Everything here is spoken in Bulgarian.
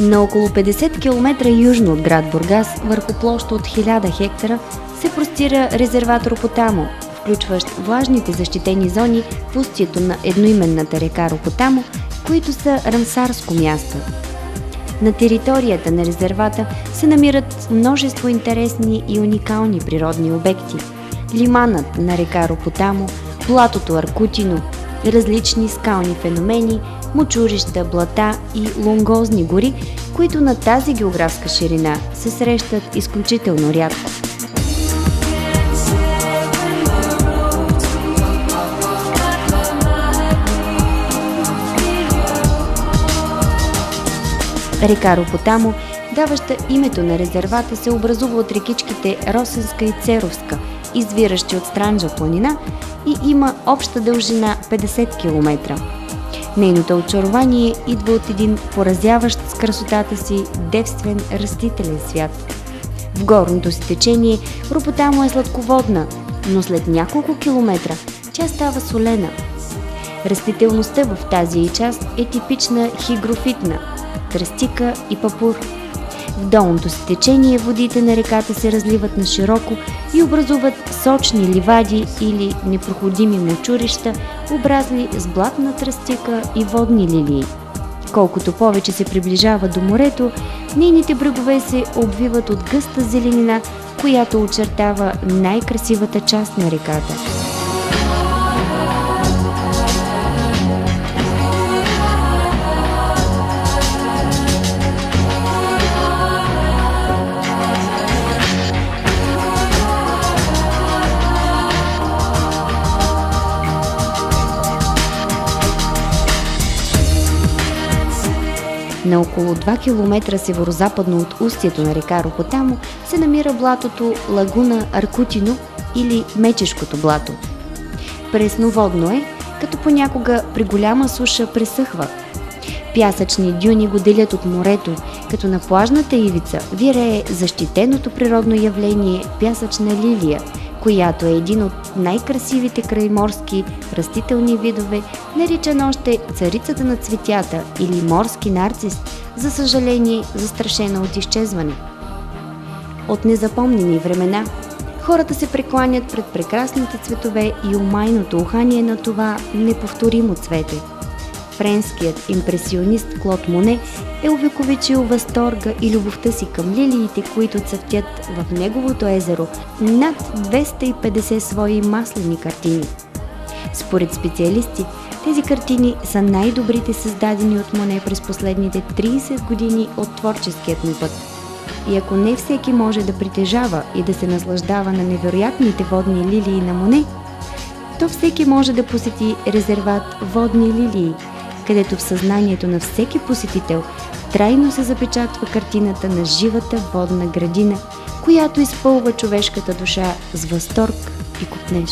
На около 50 км южно от град Бургас, върху площ от 1000 хектара, се простира резерват Ропотамо, включващ влажните защитени зони в устието на едноименната река Ропотамо, които са рамсарско място. На територията на резервата се намират множество интересни и уникални природни обекти. Лиманът на река Ропотамо, платото Аркутино, различни скални феномени, мочурища, блата и лонгозни гори, които на тази географска ширина се срещат изключително рядко. Река Ропотамо, даваща името на резервата, се образува от рекичките Росенска и Церовска, извиращи от Странджа планина, и има обща дължина 50 км. Нейното очарование идва от един поразяващ с красотата си девствен растителен свят. В горното си течение Ропотамо е сладководна, но след няколко километра тя става солена. Растителността в тази част е типична хигрофитна – тръстика и папур. В долното си течение водите на реката се разливат на широко и образуват сочни ливади или непроходими мочурища, образли с блатна тръстика и водни лилии. Колкото повече се приближава до морето, нейните брегове се обвиват от гъста зеленина, която очертава най-красивата част на реката. На около 2 км северозападно от устието на река Ропотамо се намира блатото Лагуна Аркутино или Мечешкото блато. Пресноводно е, като понякога при голяма суша пресъхва. Пясъчни дюни го делят от морето, като на плажната ивица вирее защитеното природно явление пясъчна лилия, която е един от най-красивите крайморски растителни видове, наричан още царицата на цветята или морски нарцис, за съжаление застрашена от изчезване. От незапомнени времена хората се прекланят пред прекрасните цветове и умайното ухание на това неповторимо цвете. Френският импресионист Клод Моне е увековечил възторга и любовта си към лилиите, които цъфтят в неговото езеро, над 250 свои маслени картини. Според специалисти, тези картини са най-добрите създадени от Моне през последните 30 години от творческият му път. И ако не всеки може да притежава и да се наслаждава на невероятните водни лилии на Моне, то всеки може да посети резерват Водни лилии, където в съзнанието на всеки посетител трайно се запечатва картината на живата водна градина, която изпълва човешката душа с възторг и копнеж.